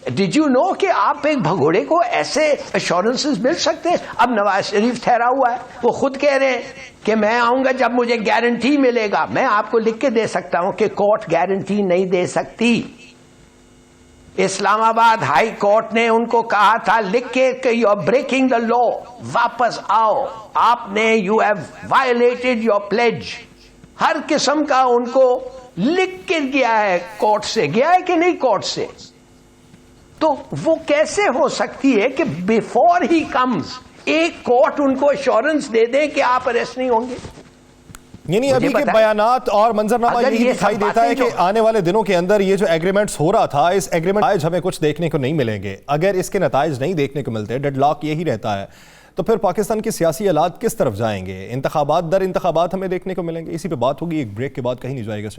ڈیڈ یو نو کہ آپ ایک بھگوڑے کو ایسے ایشورنسز مل سکتے ہیں؟ اب نواز شریف ٹھہرا ہوا ہے، وہ خود کہہ رہے ہیں کہ میں آؤں گا جب مجھے گارنٹی ملے گا۔ میں آپ کو لکھ کے دے سکتا ہوں کہ کورٹ گارنٹی نہیں دے سکتی۔ اسلام آباد ہائی کورٹ نے ان کو کہا تھا لکھ کے کہ you are breaking the law, واپس آؤ، آپ نے you have violated your pledge, ہر قسم کا ان کو لکھ کے گیا ہے، کورٹ سے گیا ہے کہ نہیں کورٹ سے؟ تو وہ کیسے ہو سکتی ہے کہ بیفور ہی کمز ایک کورٹ ان کو ایشورنس دے دے کہ آپ اریسٹ نہیں ہوں گے؟ یعنی ابھی کے بیانات اور منظرنامہ یہ دکھائی دیتا ہے کہ آنے والے دنوں کے اندر یہ جو ایگریمنٹس ہو رہا تھا، اس ایگریمنٹ نتائج ہمیں کچھ دیکھنے کو نہیں ملیں گے۔ اگر اس کے نتائج نہیں دیکھنے کو ملتے، ڈیڈ لاک یہی رہتا ہے، تو پھر پاکستان کے سیاسی حالات کس طرف جائیں گے؟ انتخابات در انتخابات ہمیں دیکھنے کو ملیں گے؟ اسی پہ بات ہوگی ایک بریک کے بعد، کہیں نہیں جائے گا۔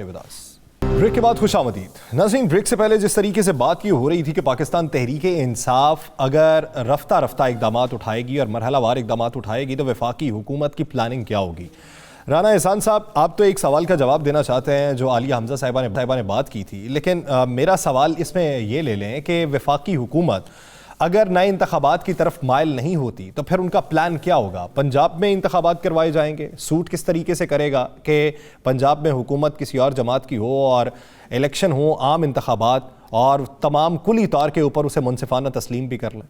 بریک کے بعد خوش آمدید ناظرین۔ بریک سے پہلے جس طریقے سے بات یہ ہو رہی تھی کہ پاکستان تحریک انصاف اگر رفتہ رفتہ اقدامات اٹھائے گی اور مرحلہ وار اقدامات اٹھائے گی تو وفاقی حکومت کی پلاننگ کیا ہوگی؟ رانا احسان صاحب، آپ تو ایک سوال کا جواب دینا چاہتے ہیں جو عالیہ حمزہ صاحبہ نے بات کی تھی، لیکن میرا سوال اس میں یہ لے لیں کہ وفاقی حکومت اگر نئے انتخابات کی طرف مائل نہیں ہوتی تو پھر ان کا پلان کیا ہوگا؟ پنجاب میں انتخابات کروائے جائیں گے؟ سوٹ کس طریقے سے کرے گا کہ پنجاب میں حکومت کسی اور جماعت کی ہو اور الیکشن ہو، عام انتخابات، اور تمام کلی طور کے اوپر اسے منصفانہ تسلیم بھی کر لیں؟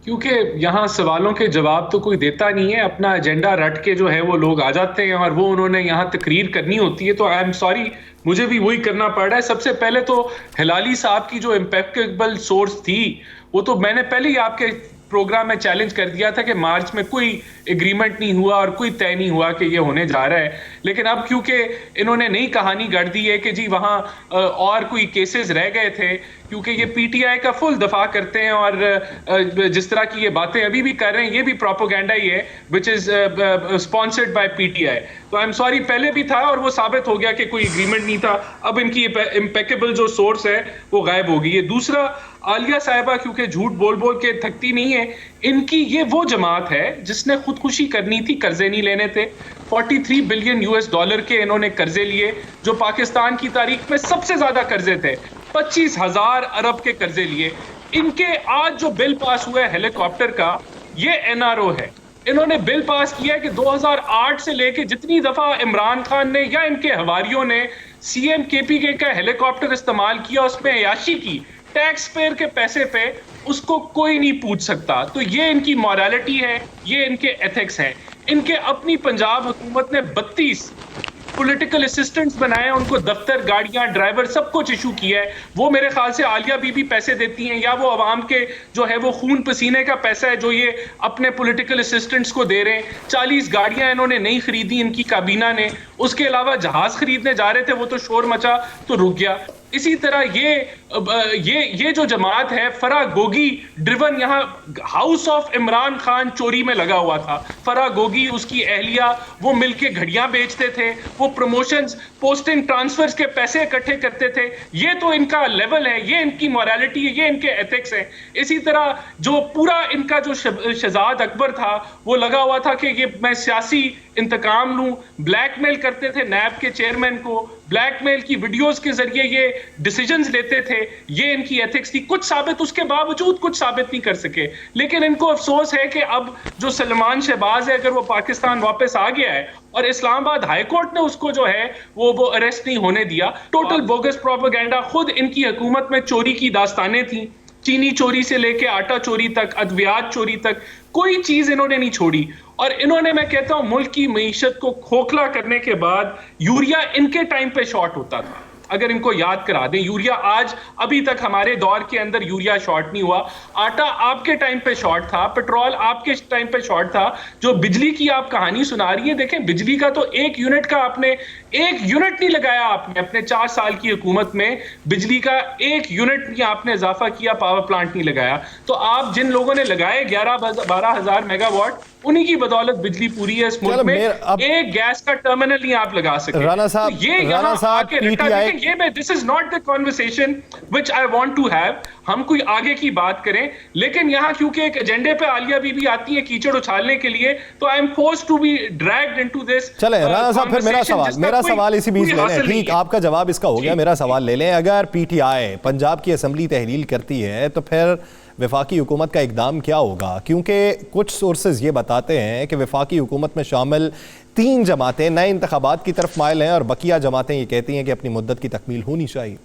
کیونکہ یہاں سوالوں کے جواب تو کوئی دیتا نہیں ہے، اپنا ایجنڈا رٹ کے جو ہے وہ لوگ آ جاتے ہیں اور وہ انہوں نے یہاں تقریر کرنی ہوتی ہے، تو آئی ایم سوری مجھے بھی وہی کرنا پڑ رہا ہے۔ سب سے پہلے تو ہلالی صاحب کی جو امپیکیبل سورس تھی، وہ تو میں نے پہلے ہی آپ کے پروگرام میں چیلنج کر دیا تھا کہ مارچ میں کوئی ایگریمنٹ نہیں ہوا اور کوئی طے نہیں ہوا کہ یہ ہونے جا رہا ہے۔ لیکن اب کیونکہ انہوں نے نئی کہانی گڑھ دی ہے کہ جی وہاں اور کوئی کیسز رہ گئے تھے، کیونکہ یہ پی ٹی آئی کا فل دفاع کرتے ہیں اور جس طرح کی یہ باتیں ابھی بھی کر رہے ہیں، یہ بھی پروپیگنڈا ہی ہے which is sponsored by P T I. تو آئی ایم سوری، پہلے بھی تھا اور وہ ثابت ہو گیا کہ کوئی ایگریمنٹ نہیں تھا۔ اب ان کی امپیکیبل جو سورس ہے وہ غائب ہو گئی ہے۔ دوسرا، عالیہ صاحبہ کیونکہ جھوٹ بول بول کے تھکتی نہیں ہے، ان کی یہ وہ جماعت ہے جس نے خودکشی کرنی تھی، قرضے نہیں لینے تھے۔ 43 بلین US$ کے انہوں نے قرضے لیے، جو پاکستان کی تاریخ میں سب سے زیادہ قرضے تھے۔ 25,000 ارب کے قرضے لیے۔ ان کے آج جو بل پاس ہوا ہے ہیلی کاپٹر کا، یہ NRO ہے۔ انہوں نے بل پاس کیا ہے کہ 2008 سے لے کے جتنی دفعہ عمران خان نے یا ان کے حواریوں نے CM-KPK کا ہیلی کاپٹر استعمال کیا، اس میں عیاشی کی ٹیکس پیئر کے پیسے پہ، اس کو کوئی نہیں پوچھ سکتا۔ تو یہ ان کی مورالٹی ہے، یہ ان کے ایتھکس ہیں۔ ان کے اپنی پنجاب حکومت نے 32 پولیٹیکل اسسٹنٹس بنائے، ان کو دفتر، گاڑیاں، ڈرائیور سب کچھ ایشو کیا ہے۔ وہ میرے خیال سے عالیہ بی پیسے دیتی ہیں، یا وہ عوام کے جو ہے وہ خون پسینے کا پیسہ ہے جو یہ اپنے پولیٹیکل اسسٹنٹس کو دے رہے ہیں۔ 40 گاڑیاں انہوں نے نہیں خریدی ان کی کابینہ نے۔ اس کے علاوہ جہاز خریدنے جا رہے تھے، وہ تو شور مچا تو رک گیا۔ اسی طرح یہ جو جماعت ہے فرا گوگی ڈریون، یہاں ہاؤس آف عمران خان چوری میں لگا ہوا تھا۔ فرا گوگی، اس کی اہلیہ، وہ مل کے گھڑیاں بیچتے تھے، وہ پروموشنز، پوسٹنگ، ٹرانسفرز کے پیسے اکٹھے کرتے تھے۔ یہ تو ان کا لیول ہے، یہ ان کی مورالٹی ہے، یہ ان کے ایتھکس ہیں۔ اسی طرح جو پورا ان کا جو شہزاد اکبر تھا، وہ لگا ہوا تھا کہ یہ میں سیاسی انتقام لوں، بلیک میل کرتے تھے نیب کے چیئرمین کو، بلیک میل کی ویڈیوز کے ذریعے یہ ڈیسیجنز لیتے تھے۔ یہ ان کی ایتھکس تھی۔ کچھ ثابت، اس کے باوجود کچھ ثابت نہیں کر سکے۔ لیکن ان کو افسوس ہے کہ اب جو سلمان شہباز ہے، اگر وہ پاکستان واپس آ گیا ہے اور اسلام آباد ہائی کورٹ نے اس کو جو ہے وہ اریسٹ نہیں ہونے دیا، ٹوٹل بوگس پروپیگنڈا، خود ان کی حکومت میں چوری کی داستانیں تھیں۔ چینی چوری سے لے کے آٹا چوری تک، ادویات چوری تک، کوئی چیز انہوں نے نہیں چھوڑی. اور انہوں نے، میں کہتا ہوں، ملک کی معیشت کو کھوکھلا کرنے کے بعد یوریا ان کے ٹائم پہ شارٹ ہوتا تھا. اگر ان کو یاد کرا دیں، یوریا آج ابھی تک ہمارے دور کے اندر یوریا شارٹ نہیں ہوا. آٹا آپ کے ٹائم پہ شارٹ تھا، پیٹرول آپ کے ٹائم پہ شارٹ تھا. جو بجلی کی آپ کہانی سنا رہی ہیں، دیکھیں بجلی کا تو ایک یونٹ کا آپ نے ایک یونٹ نہیں لگایا. آپ نے اپنے 4 سال کی حکومت میں بجلی کا ایک یونٹ نہیں آپ نے اضافہ کیا، پاور پلانٹ نہیں لگایا. تو آپ جن لوگوں نے لگائے 11-12 ہزار میگا واٹ، انہی کی بدولت بجلی پوری ہے اس ملک میں. ایک گیس کا ٹرمینل نہیں آپ لگا سکے. رانا صاحب، this is not the conversation which I want to have. ہم کوئی آگے کی بات کریں، لیکن یہاں کیونکہ ایک ایجنڈے پہ عالیہ بی بی آتی ہے کیچڑ اچھالنے کے لیے، تو I am forced to be dragged into this. چلیں رانا صاحب، پھر میرا سوال اسی بیچ لے لیں. ٹھیک، آپ کا جواب اس کا ہو گیا، میرا سوال لے لیں. اگر پی ٹی آئی پنجاب کی اسمبلی تحلیل کرتی ہے تو پھر وفاقی حکومت کا اقدام کیا ہوگا؟ کیونکہ کچھ سورسز یہ بتاتے ہیں کہ وفاقی حکومت میں شامل 3 جماعتیں نئے انتخابات کی طرف مائل ہیں اور بقیہ جماعتیں یہ کہتی ہیں کہ اپنی مدت کی تکمیل ہونی چاہیے.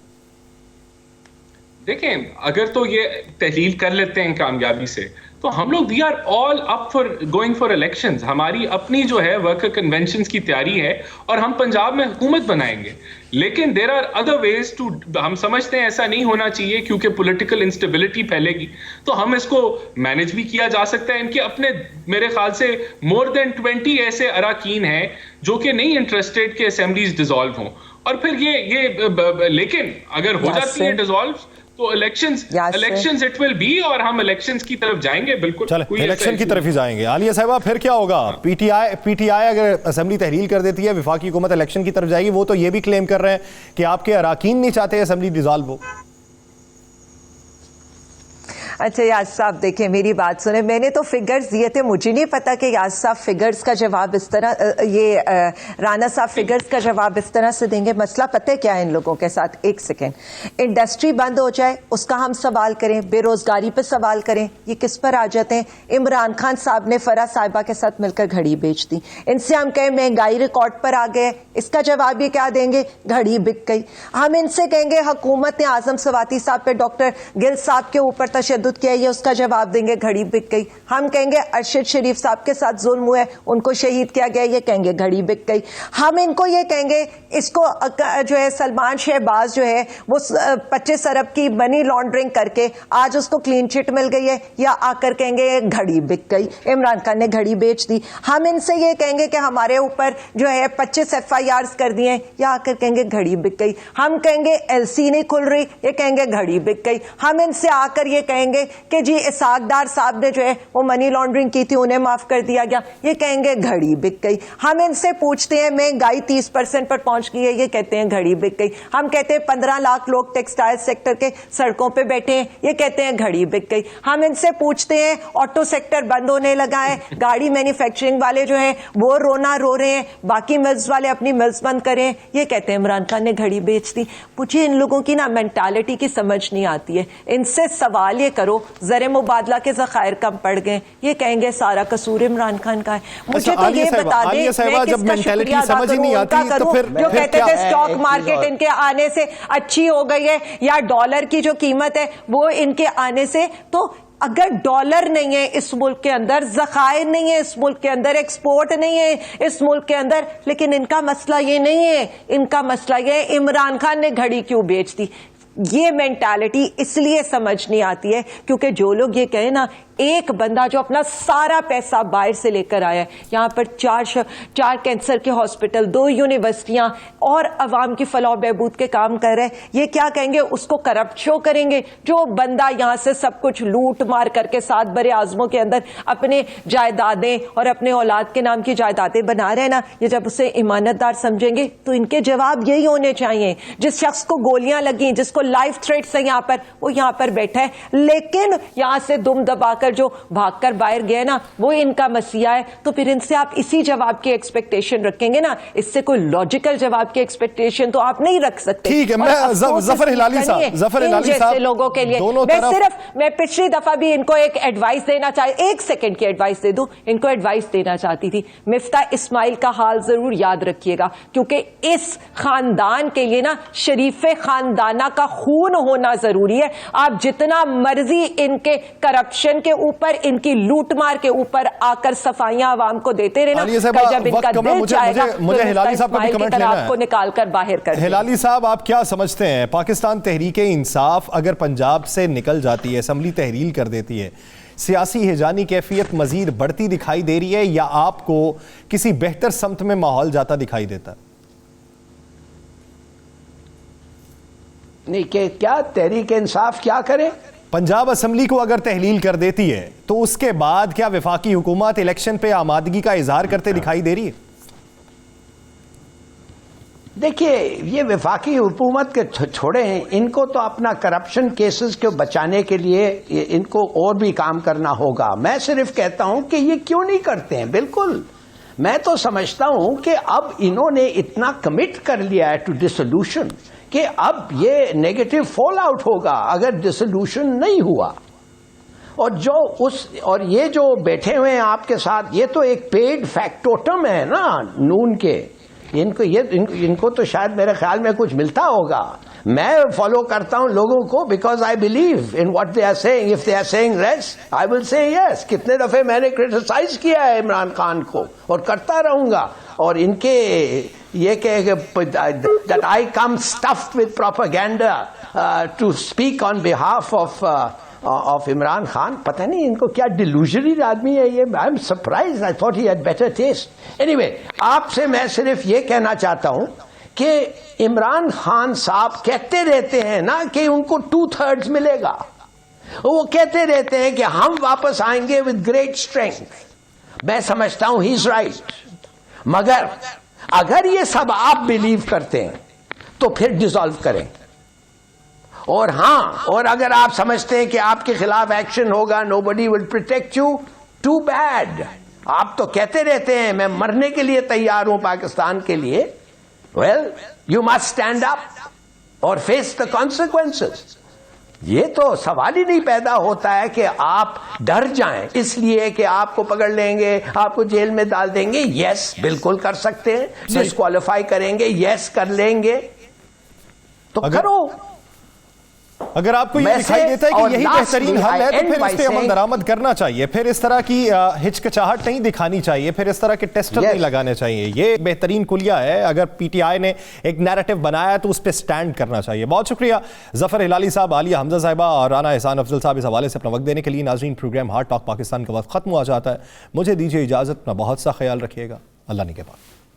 دیکھیں، اگر تو یہ تحلیل کر لیتے ہیں کامیابی سے، تو ہم لوگ we are all up for going for elections. ہماری اپنی جو ہے ورکر کنونشنز کی تیاری ہے اور ہم پنجاب میں حکومت بنائیں گے. لیکن there are other ways to, ہم سمجھتے ہیں ایسا نہیں ہونا چاہیے کیونکہ پولیٹیکل انسٹیبلٹی پھیلے گی. تو ہم اس کو مینج بھی کیا جا سکتا ہے. ان کے اپنے میرے خیال سے مور دین 20 ایسے اراکین ہیں جو کہ نہیں انٹرسٹیڈ کہ اسمبلیز ڈیزالو ہوں. اور پھر یہ لیکن اگر ہو جاتی ہے ڈیزالو تو الیکشنز اٹ ول بی، اور ہم الیکشنز کی طرف جائیں گے. بالکل چلیں الیکشن کی طرف ہی جائیں گے. عالیہ صاحبہ، پھر کیا ہوگا؟ پی ٹی آئی اگر اسمبلی تحلیل کر دیتی ہے، وفاقی حکومت الیکشن کی طرف جائے گی. وہ تو یہ بھی کلیم کر رہے ہیں کہ آپ کے اراکین نہیں چاہتے اسمبلی ڈیزالو ہو. اچھا یاز صاحب، دیکھیں میری بات سنیں. میں نے تو فگرز دیے تھے، مجھے نہیں پتا کہ یاز صاحب فگرز کا جواب اس طرح، یہ رانا صاحب فگرز کا جواب اس طرح سے دیں گے. مسئلہ پتہ کیا ہے ان لوگوں کے ساتھ؟ ایک سیکنڈ، انڈسٹری بند ہو جائے اس کا ہم سوال کریں، بے روزگاری پہ سوال کریں، یہ کس پر آ جاتے ہیں؟ عمران خان صاحب نے فرح صاحبہ کے ساتھ مل کر گھڑی بیچ دی. ان سے ہم کہیں مہنگائی ریکارڈ پر آ گئے، اس کا جواب یہ کیا دیں گے؟ گھڑی بک گئی. ہم ان سے کہیں گے حکومت نے اعظم سواتی صاحب پہ ڈاکٹر گل صاحب کے اوپر تشدد کیا، یہ اس کا جواب دیں گے گھڑی بک گئی. ہم کہیں گے ارشد شریف صاحب کے ساتھ ظلم ہوا ہے، ان کو شہید کیا گیا، یہ کہیں گے گھڑی بک گئی. ہم ان کو یہ کہیں گے، اس کو جو ہے سلمان شہباز جو ہے وہ 25 ارب کی منی لانڈرنگ کر کے آج اس کو کلین چٹ مل گئی ہے، یا آ کر کہیں گے گھڑی بک گئی، عمران خان نے گھڑی بیچ دی. ہم ان سے یہ کہیں گے کہ ہمارے اوپر جو ہے 25 FIRs کر دیے، یا آ کر کہیں گے گھڑی بک گئی. ہم کہیں گے LC نہیں کھل رہی، یہ کہیں گے گھڑی بک گئی. ہم ان سے آ کر یہ کہیں گے کہ جی اسحاق ڈار صاحب نے جو ہے وہ منی لانڈرنگ کی تھی، انہیں معاف کر دیا گیا، یہ کہیں گے گھڑی بک گئی. ہم ان سے پوچھتے ہیں مہنگائی 30% پر پہنچ گئی ہے، یہ کہتے ہیں گھڑی بک گئی. ہم کہتے ہیں 15 لاکھ لوگ ٹیکسٹائل سیکٹر کے سڑکوں پہ بیٹھے ہیں، یہ کہتے ہیں گھڑی بک گئی. ہم ان سے پوچھتے ہیں آٹو سیکٹر بند ہونے لگا ہے، گاڑی مینوفیکچرنگ والے جو ہیں وہ رونا رو رہے ہیں، باقی ملز والے اپنی ملز بند کریں، یہ کہتے ہیں عمران خان نے گھڑی بیچ دی. مجھے ان لوگوں کی نا مینٹالٹی کی سمجھ نہیں آتی ہے. ان سے سوال یہ کرو زر مبادلہ کے ذخائر کم پڑ گئے، یہ کہیں گے سارا قصور عمران خان کا ہے. مجھے تو یہ بتا دیں میں کس کا شکریہ ادا کروں، ان کا کروں جو کہتے تھے اسٹاک مارکیٹ ان کے آنے سے اچھی ہو گئی ہے، یا ڈالر کی جو قیمت ہے وہ ان کے آنے سے. تو اگر ڈالر نہیں ہے اس ملک کے اندر، ذخائر نہیں ہے اس ملک کے اندر، ایکسپورٹ نہیں ہے اس ملک کے اندر، لیکن ان کا مسئلہ یہ نہیں ہے. ان کا مسئلہ یہ ہے عمران خان نے گھڑی کیوں بیچ دی. یہ مینٹالٹی اس لیے سمجھ نہیں آتی ہے کیونکہ جو لوگ یہ کہیں نا، ایک بندہ جو اپنا سارا پیسہ باہر سے لے کر آیا ہے، یہاں پر 4 کینسر کے ہاسپٹل، 2 یونیورسٹیاں اور عوام کی فلاح و بہبود کے کام کر رہے ہیں، یہ کیا کہیں گے؟ اس کو کرپٹ شو کریں گے. جو بندہ یہاں سے سب کچھ لوٹ مار کر کے 7 بر اعظموں کے اندر اپنے جائیدادیں اور اپنے اولاد کے نام کی جائیدادیں بنا رہے ہیں نا، یہ جب اسے ایمانت دار سمجھیں گے تو ان کے جواب یہی ہونے چاہیے. جس شخص کو گولیاں لگیں، جس کو لائف تھریٹس ہیں یہاں پر، وہ یہاں پر بیٹھا ہے، لیکن یہاں سے دم دبا کر جو بھاگ کر باہر گئے نا وہ ان کا مسیح ہے, تو پھر ان سے آپ اسی جواب کی ایکسپیکٹیشن رکھیں گے نا, اس سے کوئی لاجیکل جواب کی ایکسپیکٹیشن تو آپ نہیں رکھ سکتے. ٹھیک ہے, میں ظفر ہلالی صاحب لوگوں کے لیے میں پچھلی دفعہ بھی ان کو ایک ایڈوائس دینا چاہتی, 1 سیکنڈ کی ایڈوائس دے دوں, ان کو ایڈوائس دینا چاہتی تھی. مفتاح اسماعیل کا حال ضرور یاد رکھیے گا, کیونکہ اس خاندان کے لیے نا شریف خاندانہ کا خون ہونا ضروری ہے. آپ جتنا مرضی ان کے کرپشن کے اوپر, ان کی لوٹ مار کے اوپر آ کر صفائیاں عوام کو دیتے رہنا, جب ان کا دل چاہے گا مجھے ہلالی صاحب کا بھی کمنٹ لینا ہے, آپ کو نکال کر باہر کر دیں. ہلالی صاحب آپ کیا سمجھتے ہیں, پاکستان تحریک انصاف اگر پنجاب سے نکل جاتی ہے, اسمبلی تحلیل کر دیتی ہے, سیاسی ہیجانی کیفیت مزید بڑھتی دکھائی دے رہی ہے یا آپ کو کسی بہتر سمت میں ماحول جاتا دکھائی دیتا؟ نہیں کہ کیا تحریک انصاف کیا کرے؟ پنجاب اسمبلی کو اگر تحلیل کر دیتی ہے تو اس کے بعد کیا وفاقی حکومت الیکشن پہ آمادگی کا اظہار کرتے دکھائی دے رہی ہے؟ دیکھیے یہ وفاقی حکومت کے چھوڑے ہیں, ان کو تو اپنا کرپشن کیسز کو بچانے کے لیے ان کو اور بھی کام کرنا ہوگا. میں صرف کہتا ہوں کہ یہ کیوں نہیں کرتے ہیں. بالکل میں تو سمجھتا ہوں کہ اب انہوں نے اتنا کمٹ کر لیا ہے ٹو ڈسولوشن کہ اب یہ نیگیٹو فال آؤٹ ہوگا اگر ڈسولوشن نہیں ہوا. اور یہ جو بیٹھے ہوئے ہیں آپ کے ساتھ, یہ تو ایک پیڈ فیکٹوٹم ہے نا نون کے. ان کو تو شاید میرے خیال میں کچھ ملتا ہوگا. میں فالو کرتا ہوں لوگوں کو because I believe in what they are seeing. If they are seeing less I will say yes. کتنے دفعے میں نے کرٹیسائز کیا ہے عمران خان کو اور کرتا رہوں گا. اور ان کے یہ کہ that I come stuffed with propaganda to speak on behalf of Imran Khan, پتہ نہیں ان کو کیا ڈیلوژنل آدمی ہے یہ. I am surprise, I thought he had better test. Any way آپ سے میں صرف یہ کہنا چاہتا ہوں کہ عمران خان صاحب کہتے رہتے ہیں نا کہ ان کو 2/3 ملے گا. وہ کہتے رہتے ہیں کہ ہم واپس آئیں گے with great strength. میں سمجھتا ہوں ہی از رائٹ, مگر اگر یہ سب آپ بلیو کرتے ہیں تو پھر ڈیزالو کریں. اور ہاں, اور اگر آپ سمجھتے ہیں کہ آپ کے خلاف ایکشن ہوگا, nobody will protect you, too bad. آپ تو کہتے رہتے ہیں میں مرنے کے لیے تیار ہوں پاکستان کے لیے. well you must stand up or face the consequences. یہ تو سوال ہی نہیں پیدا ہوتا ہے کہ آپ ڈر جائیں اس لیے کہ آپ کو پکڑ لیں گے, آپ کو جیل میں ڈال دیں گے. یس بالکل کر سکتے ہیں, ڈسکوالیفائی کریں گے, یس کر لیں گے, تو کرو. اگر آپ کو یہ دکھائی دیتا ہے کہ یہی بہترین حل ہے تو پھر اس پہ عمل درآمد کرنا چاہیے, پھر اس طرح کی ہچکچاہٹ نہیں دکھانی چاہیے, پھر اس طرح کے ٹیسٹر نہیں لگانے چاہیے. یہ بہترین کلیہ ہے. اگر پی ٹی آئی نے ایک نیریٹو بنایا تو اس پہ سٹینڈ کرنا چاہیے. بہت شکریہ ظفر ہلالی صاحب, عالیہ حمزہ صاحبہ اور رانا احسان افضل صاحب اس حوالے سے اپنا وقت دینے کے لیے. ناظرین پروگرام ہارٹ ٹاک پاکستان کا وقت ختم ہوا جاتا ہے. مجھے دیجیے اجازت, اپنا بہت سا خیال رکھیے گا. اللہ نگہبان.